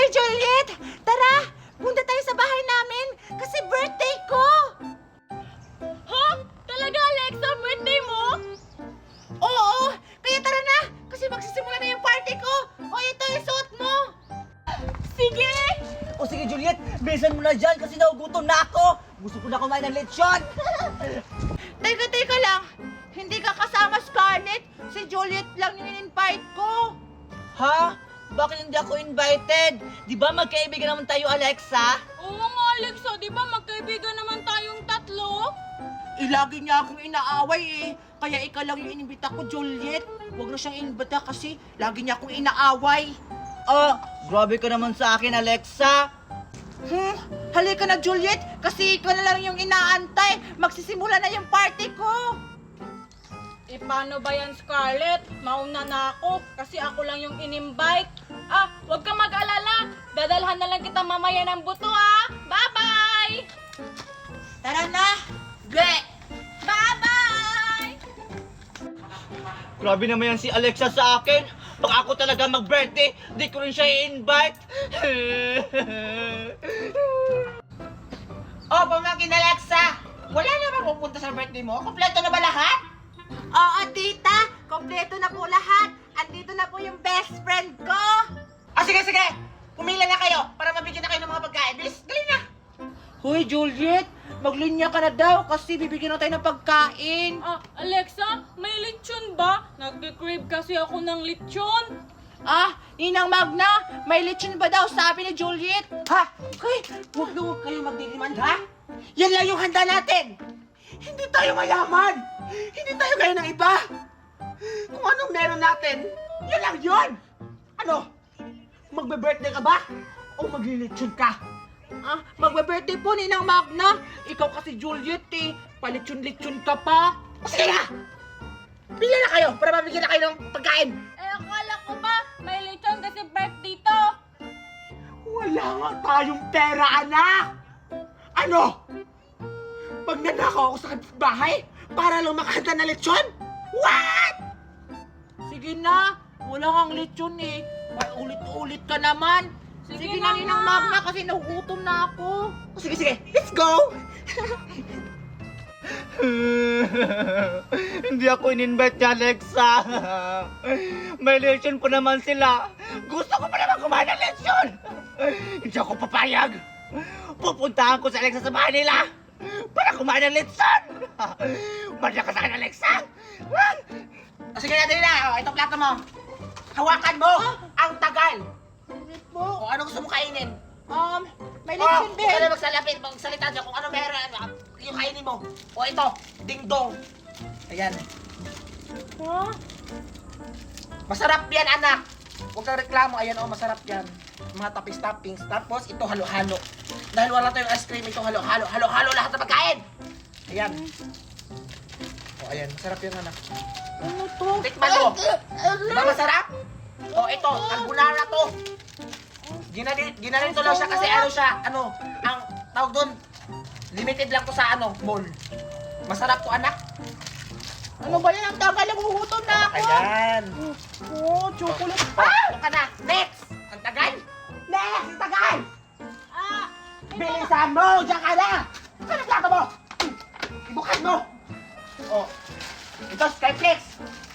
Juliet! Tara! Punta tayo sa bahay namin kasi birthday ko! Ha? Talaga, Alexa? Birthday mo? Oo! Kaya tara na! Kasi magsisimula na yung party ko! O ito yung suot mo! Sige! O sige Juliet, bilisan mo na dyan kasi nagugutom na ako. Gusto ko na kumain ng lechon. Teka lang! Hindi ka kasama, Scarlett! Si Juliet lang yung in-invite ko! Ha? Bakit hindi ako invited? Di ba magkaibigan naman tayo, Alexa? Oo nga, Alexa. Di ba magkaibigan naman tayong tatlo? Lagi niya akong inaaway eh. Kaya ikaw lang yung inimbita ko, Juliet. Huwag na siyang inimbita kasi lagi niya akong inaaway. Ah, grabe ka naman sa akin, Alexa. Halika na, Juliet, kasi ikaw na lang yung inaantay. Magsisimula na yung party ko. Paano ba yan, Scarlett? Mauna na ako kasi ako lang yung in-invite. Huwag ka mag-alala. Dadalhan na lang kita mamaya ng buto, Bye-bye! Tara na! Gle! Bye-bye! Grabe naman yan si Alexa sa akin. Pag ako talaga mag-birthday, di ko rin siya i-invite. Oh, pamangkin Alexa! Wala na ba pupunta sa birthday mo? Kompleto na ba lahat? Oo, tita! Kompleto na po lahat! Andito na po yung best friend ko! Sige! Pumila na kayo para mabigyan na kayo ng mga pagkain. Bilis, dali na! Hoy, Juliet! Maglinya ka na daw kasi bibigyan na tayo ng pagkain. Alexa, may lechon ba? Nagkikrave kasi ako ng lechon. Ninang Magna, may lechon ba daw sabi ni Juliet? Ha? Hoy, huwag kayo magdiriman, ha? Yan lang yung handa natin! Hindi tayo mayaman! Hindi tayo gaya ng iba! Kung anong meron natin, yan lang yun! Ano? Magbe-birthday ka ba? O maglilitsyon ka? Magbe-birthday po, Ninang Magna! Ikaw kasi Juliet eh! Palitsyon-litsyon ka pa! Sige na! Pila na kayo para mabigyan na kayo ng pagkain! Akala ko ba may lechon kasi birthday to? Wala nga tayong pera, anak! Ano? Magnanakaw ako sa bahay para lang makahanda na lechon? What? Sige na, wala kang lechon eh. Ulit-ulit ka naman. Sige na, Ninang Magna, kasi nagugutom na ako. Sige, let's go! Hindi ako in-invite ni Alexa. May lechon pa naman sila. Gusto ko pa naman kumain ng lechon. Hindi ako papayag. Pupuntahan ko si Alexa sa bahay nila para kumain ng lechon. Manda ka sa akin, Alexa. Sige na, dali na. Ito plato mo. Hawakan mo. Ang tagal. O ano gusto mo kainin? May lechon din. Huwag ka na magsalita dyan kung ano meron. Yung kainin mo. O ito, ding-dong. Ayan. Masarap yan, anak. Huwag kang reklamo. Ayan, masarap yan. Mga toppings. Tapos, ito halo-halo. Dahil wala tayong ice cream, ito halo-halo. Halo-halo lahat ng pagkain. Ayan. O, ayan. Masarap yan, anak. Ano to? Tikman mo. Diba masarap? O, ito. Carbonara to. Ginanito lang siya kasi ang tawag doon, limited lang to sa mall. Masarap to, anak. Ano ba yan? Ang tagal, nagugutom na ako. Ayan. Chocolate. Ano ka na? Next! Ang tagal! Next! Ang tagal! Bilisan mo! Diyan ka na! Ano plato mo? Ibukas mo! Ito, Skyflex.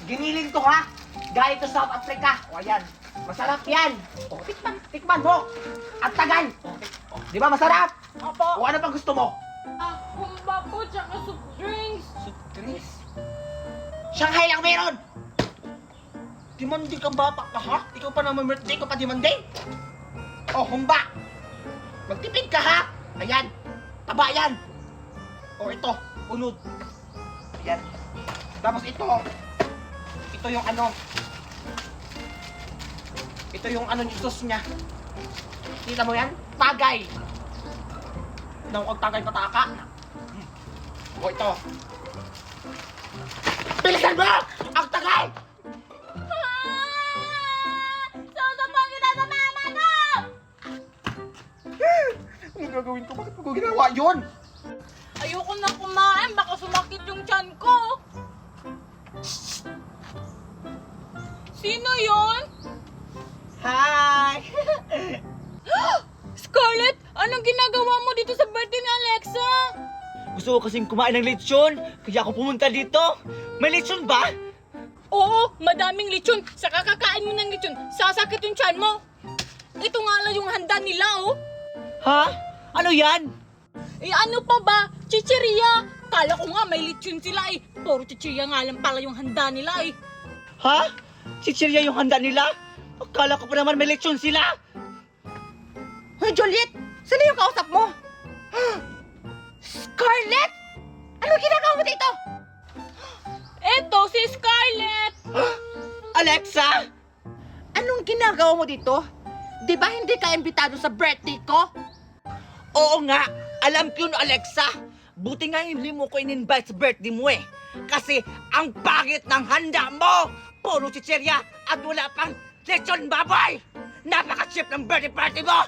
Giniling to, ha? Galing to South Africa. Ayan. Masarap yan. Tikman mo. Ang tagal. Di ba masarap? Opo. Ano pang gusto mo? Humba po, tsaka soup drinks. Soup drinks? Shanghai lang meron! Demanding kang bata ka, ha? Ikaw pa naman birthday ko pa demanding? Humba! Magtipid ka, ha? Ayan. Taba yan. Ito. Unod. Ayan. Tapos ito. Ito yung Ito yung yung sauce niya. Kita mo yan? Tagay. Huwag tagay pataka. Ito. Bilisan mo! Ang tagal! Susubong kita sa mama ko! Ano gagawin ko? Bakit ko ginawa yun? Ayoko na kumain, baka sumakit yung tiyan ko. Sino yon? Hi! Gusto ko kasing kumain ng lechon, kaya ako pumunta dito. May lechon ba? Oo, madaming lechon. Sa kakakain mo ng lechon, sasakit yung tiyan mo. Ito nga lang yung handa nila, oh. Ha? Ano yan? Eh ano pa ba? Chicheria! Kala ko nga may lechon sila eh. Puro chicheria nga lang pala yung handa nila eh. Ha? Chichirya yung handa nila? Akala ko pa naman may lechon sila. Hoy, Juliet! Sino yung kausap mo? Scarlett! Anong ginagawa mo dito? Eto, si Scarlett! Alexa! Anong ginagawa mo dito? Di ba hindi ka imbitado sa birthday ko? Oo nga, alam ko yun, Alexa. Buti nga hindi mo ko in-invite sa birthday mo eh. Kasi ang pangit ng handa mo! Puro chichirya at wala pang lechon baboy! Napaka-cheap ng birthday party mo!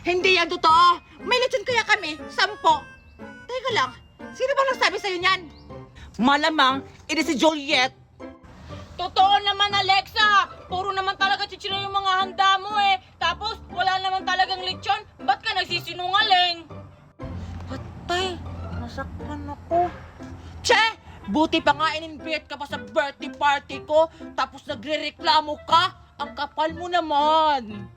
Hindi yan totoo! May lechon kaya kami, 10. Teka lang, sino bang nagsabi sa'yo niyan? Malamang, ito si Juliet. Totoo naman, Alexa! Puro naman talaga chichirya yung mga handa mo eh. Tapos, wala naman talagang lechon. Ba't ka nagsisinungaling? Patay, nasaktan ako. Che! Buti pa nga in-invite ka pa sa birthday party ko, tapos nagre-reklamo ka. Ang kapal mo naman.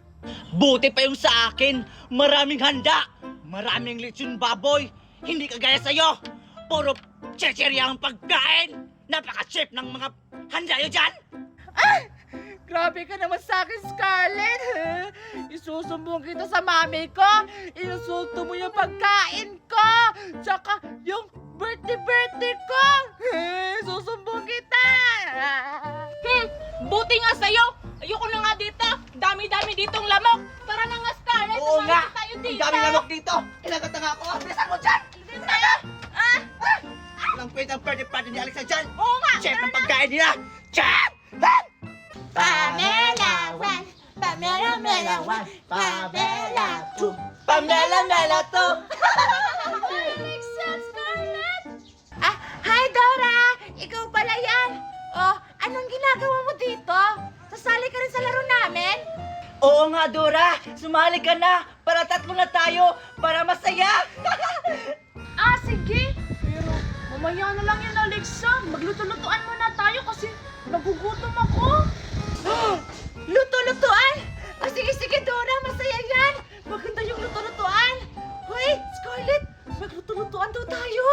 Buti pa yung sa akin, maraming handa. Maraming lechon baboy. Hindi kagaya sa'yo. Puro chichirya ang pagkain. Napaka-cheap ng mga handa nyo dyan. Grabe ka naman sa akin, Scarlett. Isusumbong kita sa mami ko. Inusulto mo yung pagkain ko. Tsaka yung birthday ko. Susumbong kita. Buti nga sa'yo! Ayoko na nga dito! Dami-dami ditong lamok! Tara na nga, Scarlett! Oo nga, Sumama tayo ang dito! dami lamok dito. Kailangan nga ako. Bilisan mo dyan. Dito tayo! Walang kwenta ang birthday party ni Alexa dyan. Oo nga! Cheap ang pagkain nila. Cheap! Pamela 1, Pamela Mela 1, Pamela 2, Pamela Mela to. Alexa, Scarlett! Ah, hi Dora! Ikaw pala yan. Oh, anong ginagawa mo dito? Sasali ka rin sa laro namin? Oo nga, Dora. Sumali ka na. Para 3 na tayo. Para masaya. Sige! Pero mamaya na lang yan, Alexa. Magluto-lutuan muna tayo kasi nagugutom ako. Luto-lutuan? Sige, Dora, masaya yan. Maganda yung luto-lutuan. Hoy, Scarlett, magluto-lutuan daw tayo.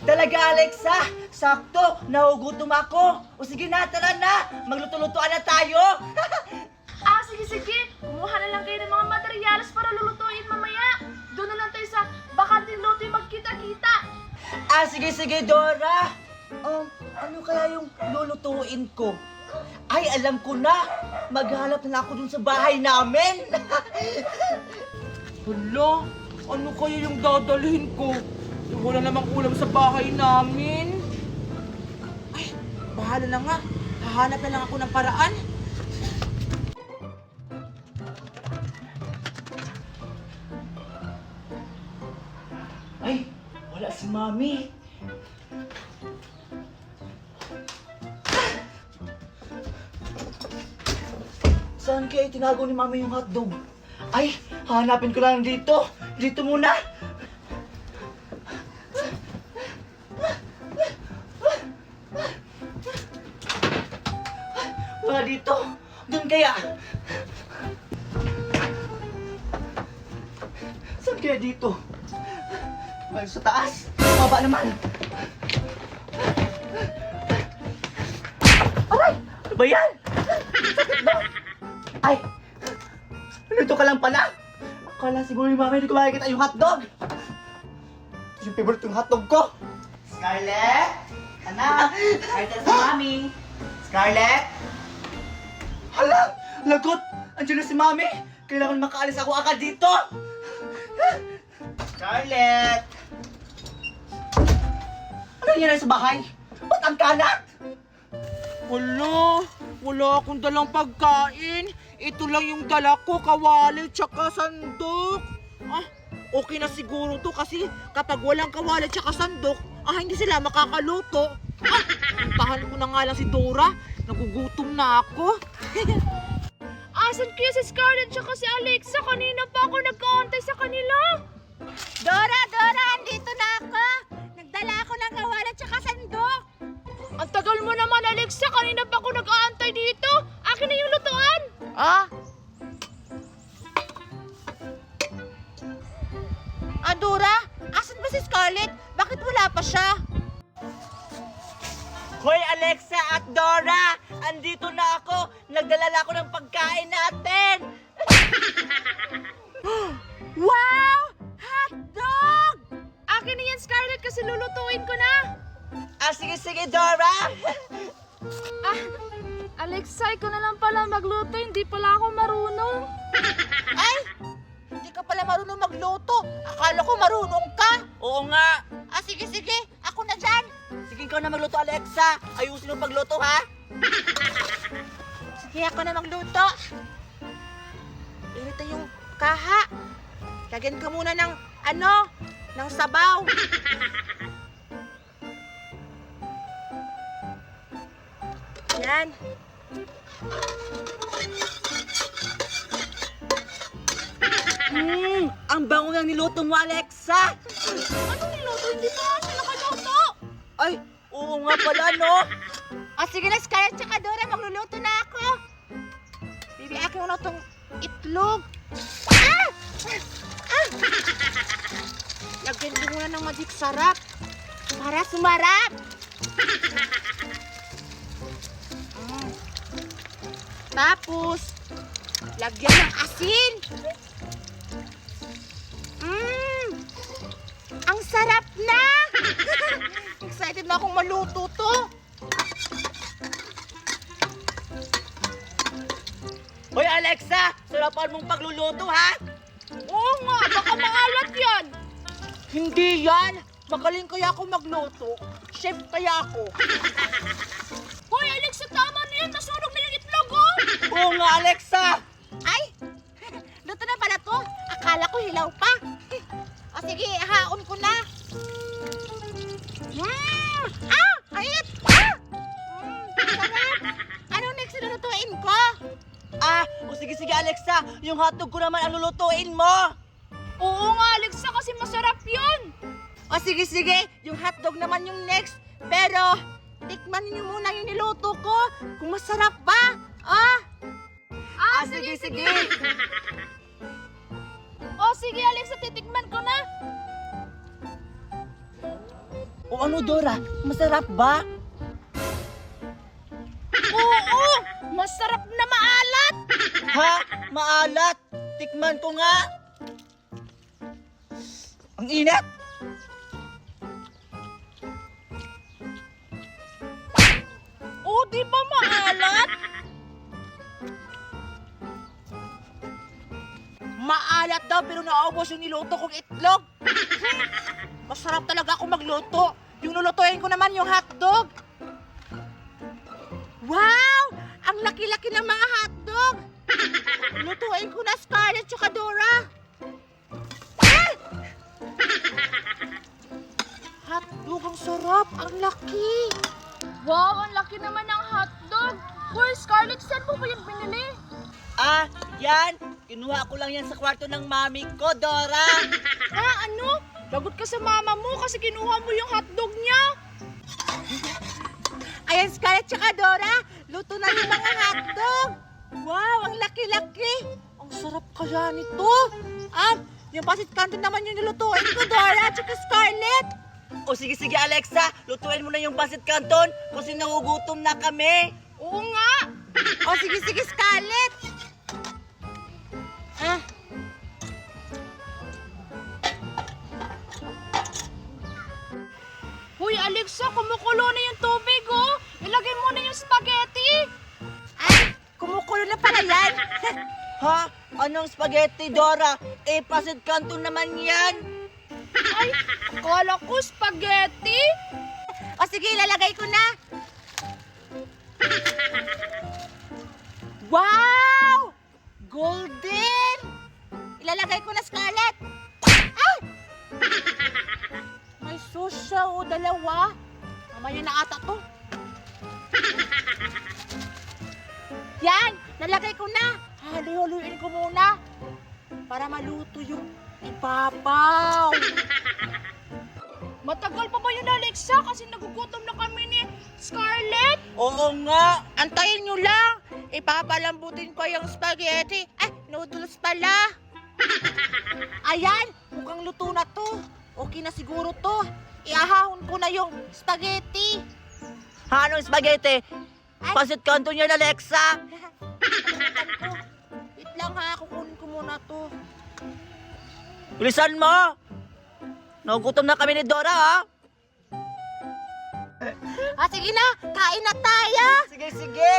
Talaga, Alexa. Sakto. Nahugutom ako. O sige na, tara na. Magluto-lutuan na tayo. Sige. Kumuha na lang kayo ng mga materyales para lulutuin mamaya. Doon na lang tayo sa bakanting loto yung magkita-kita. Sige, Dora. Ano kaya yung lulutuin ko? Ay, alam ko na. Maghanap na ako dun sa bahay namin. Hala, ano kaya yung dadalhin ko? Wala namang ulam sa bahay namin. Ay, bahala na nga. Hahanap na lang ako ng paraan. Ay, wala si Mami. Saan kaya tinago ni Mami yung hotdog? Ay, hanapin ko lang dito. Dito muna. Wala dito. Doon kaya. Saan kaya dito? Ay, sa taas. Baba naman. Aray! Ano ba yan? Ay! Nandito ka lang pala. Akala siguro ni Mami hindi ko makikita yung hotdog. Ito yung favorite yung hotdog ko. Scarlett! Anak! Kahit si Mami. Scarlett! Hala! Lagot! Andiyan na si Mami! Kailangan makaalis ako agad dito! Scarlett! Ano nangyari sa bahay? Ba't ang kalat? Hala, wala akong dalang pagkain. Ito lang yung dala ko, kawali tsaka sandok. Okay na siguro to kasi kapag walang kawali tsaka sandok, hindi sila makakaluto. Puntahan ko na nga lang si Dora. Nagugutom na ako. Asan kaya si Scarlett tsaka si Alexa? Kanina pa ako nagkaantay sa kanila. Dora, Dora, andito na ako. Nagdala ako ng kawala at saka sandok. Ang tagal mo naman, Alexa. Kanina pa ako nag-aantay dito. Akin na yung lutuan. Ah? Dora, asan ba si Scarlett? Bakit wala pa siya? Hoy Alexa at Dora! Andito na ako! Nagdala na ako ng pagkain natin! Wow! Hotdog! Akin na yan, Scarlett, kasi lulutuin ko na. Sige Dora! Alexa, ikaw na lang pala magluto. Hindi pala ako marunong. Ay! Hindi ka pala marunong magluto. Akala ko marunong ka. Oo nga! Sige. Ako na dyan. Sige ikaw na magluto Alexa! Ayusin mo pagluto ha! Sige, ako na magluto. Ito yung kaha. Lagyan ka muna ng ng sabaw. Yan. Ang bango ng niluto mo Alexa! Anong niluto? Hindi pa siya nakaluto. Ay! Oo nga pala no! Sige na, Scarlett tsaka Dora, magluluto na ako. Bibi, akin mo na itong itlog. Ah! Lagyan ko muna ng magic sarap para sumarap. Tapos, lagyan ng asin. Ang sarap na! Excited na akong maluto to. Hoy Alexa! Sarapan mong pagluluto ha! Oo nga, baka maalat yan. Hindi yan. Magaling kaya ako magluto. Chef kaya ako. Hoy, Alexa, tama na yan. Nasunog na yung itlog, oh. Oo nga Alexa! Ay! Luto na pala to. Akala ko hilaw pa. Sige, haon ko na. Hait! Sarap! Ano next na lutuin ko? Sige Alexa! Yung hotdog ko naman ang lulutuin mo! Oo nga, Alexa, kasi masarap yun. Sige. Yung hotdog naman yung next. Pero, tikman niyo muna yung niluto ko. Kung masarap ba? Sige! Sige, Alexa, titikman ko na. O ano Dora? Masarap ba? Oo, masarap na maalat. Ha? Maalat? Tikman ko nga! Ang init! Di ba maalat? Maalat daw pero naubos yung niluto kong itlog. Masarap talaga ako magluto. Yung lulutuin ko naman yung hotdog. Wow! Ang laki-laki ng mga hotdog. Lutuin ko na, Scarlett tsaka Dora. Hotdog, ang sarap. Ang laki. Wow, ang laki naman ng hotdog. Hoy, Scarlett, saan mo ba yung binili? Yan! Kinuha ko lang yan sa kwarto ng mami ko, Dora! Ano? Lagot ka sa mama mo kasi kinuha mo yung hotdog niya. Ayan, Scarlett tsaka Dora. Luto na yung mga hotdog. Wow, ang laki-laki. Ang sarap kaya nito. Yung pasit canton naman yung nilutuin ko, Dora tsaka Scarlett. Sige Alexa, lutuin mo na yung pancit canton kasi nagugutom na kami. Oo nga. Sige, Scarlett. Hoy, Alexa, kumukulo na yung tubig, oh. Ilagay mo na yung spaghetti. Kumukulo na pala yan. Ha? Anong spaghetti, Dora? Pancit canton naman yan. Ay, akala ko spaghetti. Sige, ilalagay ko na. Wow! Golden! Ilalagay ko na, Scarlett. May sauce siya, dalawa. Mamaya na ata to. Yan! Nalagay ko na. Halo-haloin ko muna. Para maluto yung Ipapaw! Matagal pa ba yun, Alexa? Kasi nagugutom na kami ni Scarlett. Oo nga, antayin nyo lang. Ipapalambutin ko yung spaghetti. Ay, noodles pala. Ayan, mukhang luto na to. Okay na siguro to. Iahahon ko na yung spaghetti. Anong spaghetti? Pasit kanto niyan, Alexa. Nakalimutan ko. Wait lang ha, kukunin ko muna to. Bilisan mo! Nagugutom na kami ni Dora, ha? Sige na, kain na tayo. Sige, sige!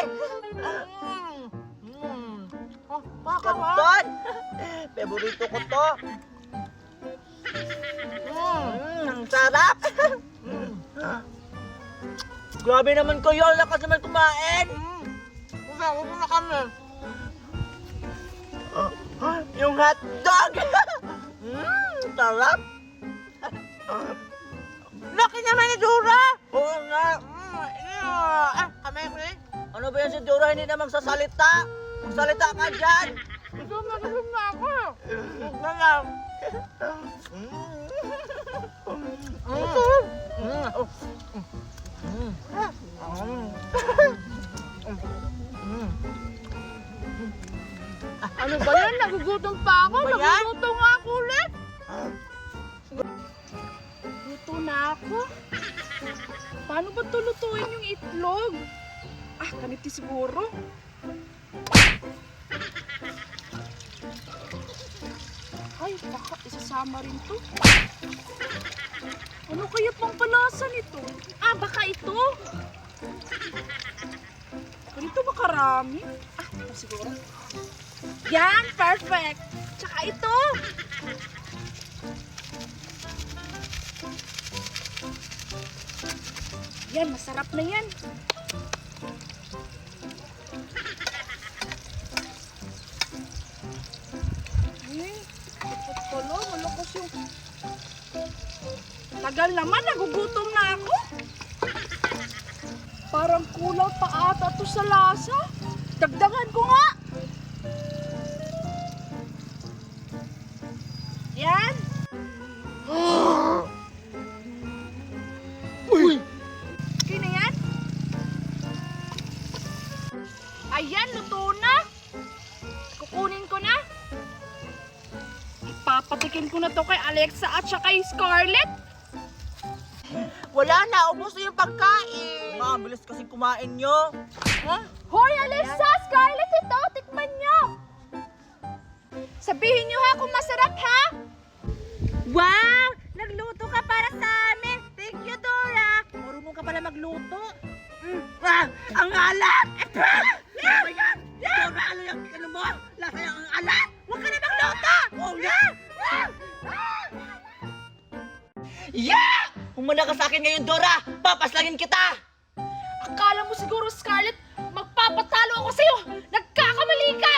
Oh, baka ha? Kanton! Favorito ko to. Ang sarap! Grabe naman kayo, lakas naman kumain! Huwag na kami. Yung hotdog! Sarap! Laki naman ni Dora. Oo nga! Kami ko eh. Ano ba yan si Dora? Hindi na magsasalita! Magsalita ka dyan! Gusto na ako. Huwag na lang. Ano ba yan? Nagugutom pa ako. Ano ba yan? Nagugutom nga ako ulit. Luto na ako. Paano ba ito lutuin yung itlog? Ganito siguro. Ay, baka isasama rin to. Ano kaya pang palasa nito? Baka ito. Ganito ba karami? Ito siguro. Yan, perfect. Tsaka ito. Yan, masarap na yan. Dapat pala, malakas yung... Tagal naman, nagugutom na ako. Parang kulang pa ata to sa lasa. Dagdagan ko nga. Yan. Uy! Okay na yan? Ayan, luto na. Kukunin ko na. Ipapatikin ko na to kay Alexa at saka kay Scarlett. Wala na, ubos na yung pagkain. Ma, bilis kasi kumain nyo. Hoy, Alexa! Scarlett, ito! Tikman nyo! Sabihin nyo ha kung masarap ha! Wow! Nagluto ka para sa amin. Thank you, Dora. Marunong ka pala magluto. Ang alat! Ano yan? Dora, ano yung ano mo? Lasa yung ang alat! Huwag ka na magluto! Oh, yeah! Yeah! Humana ka sa akin ngayon, Dora! Papaslangin kita! Akala mo siguro, Scarlett, magpapatalo ako sa'yo! Nagkakamali ka!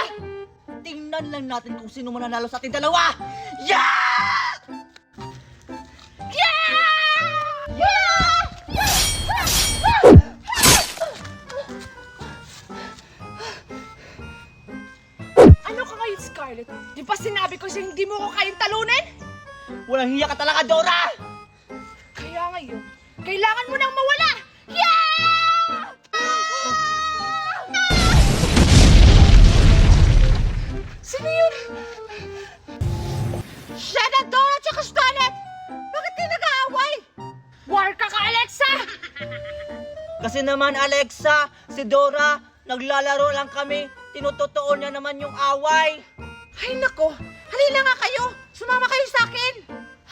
Tingnan lang natin kung sino mananalo sa ating dalawa! Yeah! Yeah! Yeah! Ano ka ngayon, Scarlett? Di ba sinabi ko sa'yo hindi mo ko kayang talunin? Walang hiya ka talaga, Dora! Kaya ngayon, kailangan mo nang mawala! Yeah! Sino yun? Siya na, Dora, tsaka Scarlett! Bakit kayo nag-aaway? War ka ka, Alexa! Kasi naman, Alexa, si Dora, naglalaro lang kami. Tinutotoo niya naman yung away. Ay, nako. Halina nga kayo. Sumama kayo sa akin.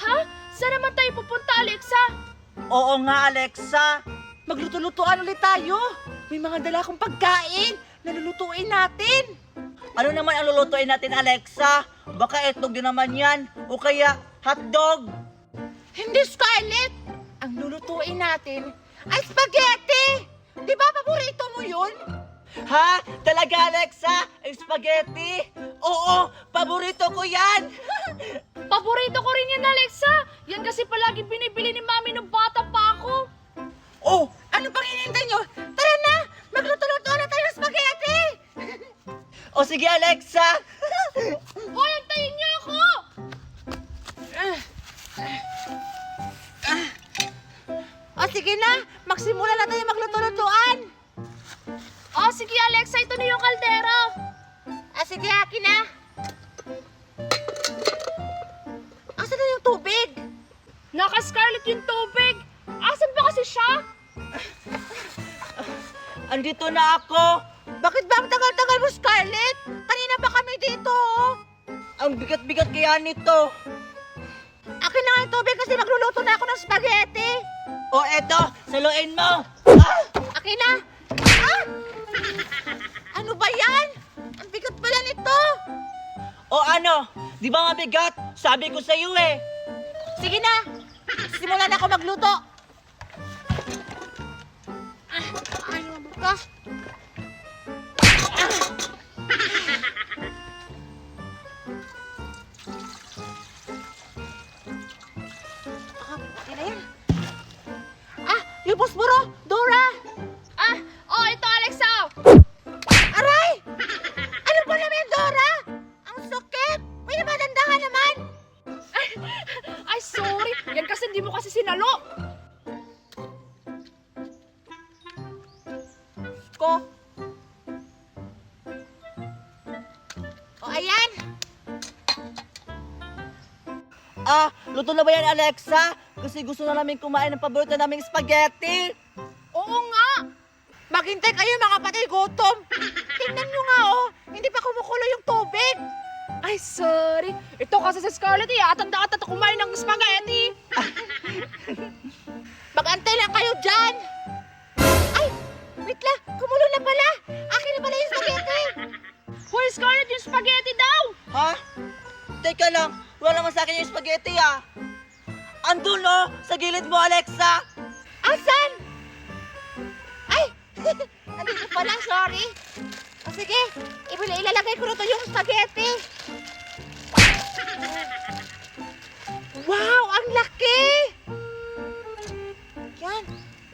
Ha? Saan naman tayo pupunta, Alexa? Oo nga, Alexa. Magluto-lutuan ulit tayo. May mga dala akong pagkain na lulutuin natin. Ano naman ang lulutuin natin, Alexa? Baka etlog din naman yan. O kaya hotdog. Hindi, Scarlett. Ang lulutuin natin ay spaghetti. Di ba paborito mo yun? Ha? Talaga, Alexa? Spaghetti? Oo, paborito ko yan. Paborito ko rin yan, Alexa. Yan kasi palagi binibili ni Mami nung bata pa ako. Oh, ano pang hinihintay nyo? Tara na, magluto-luto na tayo ng spaghetti. O sige, Alexa. Hoy, antayin niyo ako! sige na, magsimula na tayo magluto-lutuan. Oh, sige Alexa, ito na yung kaldero. Sige, akin na. Asan na yung tubig? Naka-Scarlett yung tubig. Asan ba kasi siya? Andito na ako. Bakit ba ang tagal-tagal mo, Scarlett? Kanina pa kami dito, oh. Ang bigat-bigat kaya nito. Akin na nga yung tubig kasi magluluto na ako ng spaghetti. O eto, saluin mo. Akin na. Ah! Ano ba yan? Ang bigat pala nito. O ano, di ba mabigat? Sabi ko sa'yo eh. Sige na. Simulan ako magluto. Ano mo ka? Yung posporo! Dora! Oh, ito Alexa. Aray! Ano ba naman, Dora? Ang sakit! May madandahan naman! Ay, sorry. Yan kasi hindi mo kasi sinalo. Ko. O, ayan. Luto na ba yan, Alexa? Kasi gusto na namin kumain ng paborito naming spaghetti. Oo nga. Maghintay kayo, mga patay gutom. Tingnan nyo nga, oh. Hindi pa kumukulo yung tubig. Ay, sorry. Ito kasi sa Scarlett, atanda-atanda kumain ng spaghetti. Mag-antay lang kayo dyan. Ay, wait lang. Kumulo na pala. Akin na pala yung spaghetti. Hoy, Scarlett, yung spaghetti daw. Ha? Teka lang, wala naman sa akin yung spaghetti Andun sa gilid mo, Alexa. Asan? Ay, andito pala, sorry. O sige, ilalagay ko na to yung spaghetti. Wow, ang laki! Yan,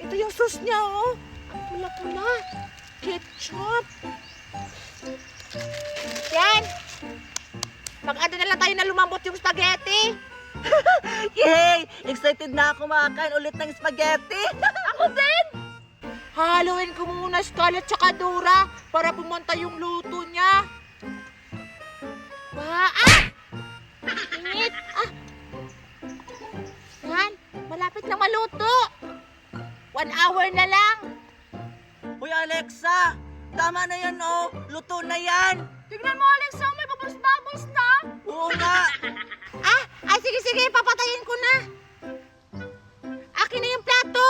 ito yung sauce niya, oh. Ang pula-pula. Ketchup. Yan. Mag-ano na lang tayo na lumambot yung spaghetti. Yay! Excited na ako makakain ulit ng spaghetti. Ako din. Haluin ko muna Scarlett tsaka Dora para pumunta yung luto niya. Init! Yan, malapit na maluto. 1 hour na lang. Uy, Alexa! Tama na yan, Luto na yan. Tignan mo, Alexa, may bubbles-bubbles na. Oo nga. Sige, papatayin ko na. Akin na yung plato.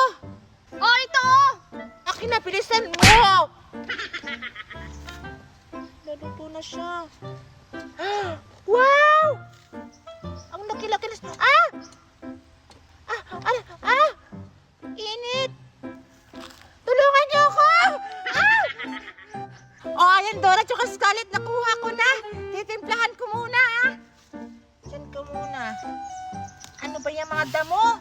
Oh, ito. Akin na, bilisan mo. Naluto na siya. Wow! Ang laki-laki na. Init. Tulungan niyo ako. Ayan, Dora, tsaka Scarlett, nakuha ko na. Titimplahan ko muna, Diyan ka muna. Ano ba yung mga damo?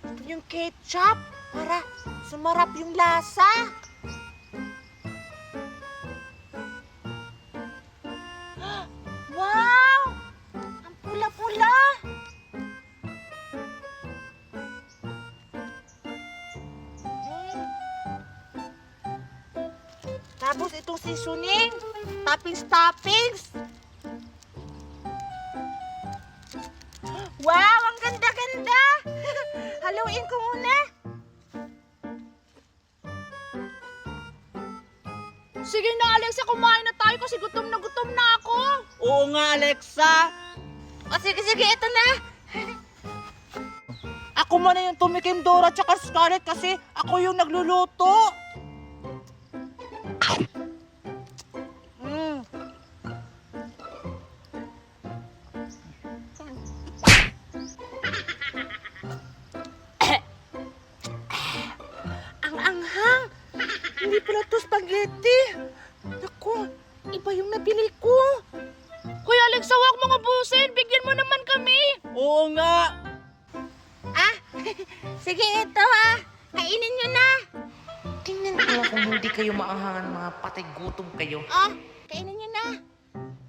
Ito yung ketchup para sumarap yung lasa. Wow! Ang pula-pula. Tapos itong seasoning, toppings. Wow, ang ganda-ganda! Haluin ko muna. Sige na, Alexa, kumain na tayo kasi gutom na ako. Oo nga, Alexa. Sige, ito na. Ako muna yung tumikim, Dora, tsaka Scarlett kasi ako yung nagluluto. Ang anghang. Hindi pala to spaghetti. Naku, iba yung nabili ko. Hoy, Alexa, huwag mong ubusin. Bigyan mo naman kami. Oo nga. Sige, ito kainin nyo na. Tingnan ko lang kung hindi kayo maanghangan, mga patay gutom kayo. Kainin nyo na.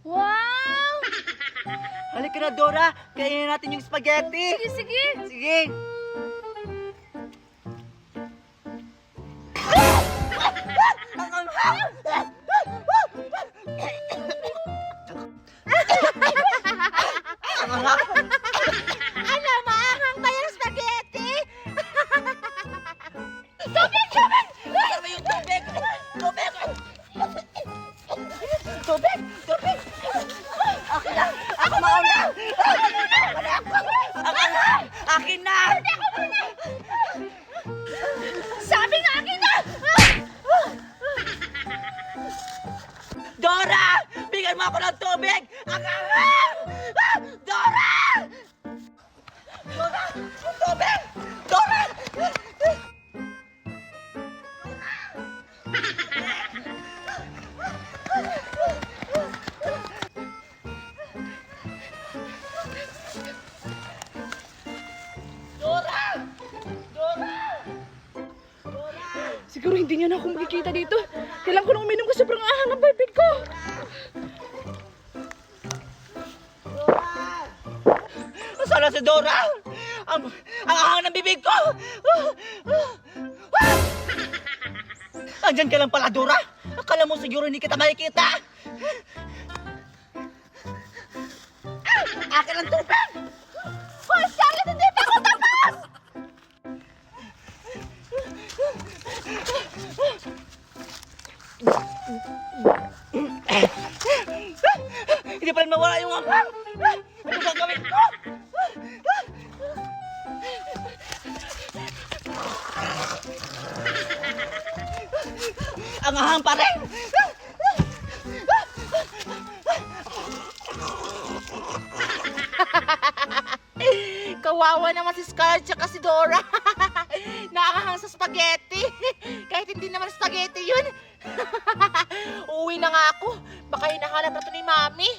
Wow! Halika na, Dora. Kainin natin yung spaghetti. Sige, sige. Sige. Ang anghang! Ang anghang! Alam, maanghang ba yung spaghetti? Saan ba yung tubig? Tubig! Tubig! Tubig! Akin na! Ako mauna! Ang anghang! Akin na! Sabi nga akin na! Dora! Bigyan mo ako ng tubig! Ang anghang! Dora! Dora! Tubig! Dora! Dora! Dora! Siguro hindi niya na ako makikita dito. Kailangan ko nang uminom kasi sobrang ahang ang bibig ko. Nasaan na si Dora? Ang ahang ng bibig ko! Andyan ka lang pala, Dora! Akala mo siguro hindi kita makikita! Akin ang tubig! Hoy, Scarlett, hindi pa ako tapos! Hindi pa rin mawala yung anghang! Ano gagawin ko? Ang ahang pa rin! Kawawa naman si Scarlett tsaka si Dora. Nakakahang sa spaghetti. Kahit hindi naman spaghetti yun. Uwi na nga ako. Baka hinahanap na to ni Mami.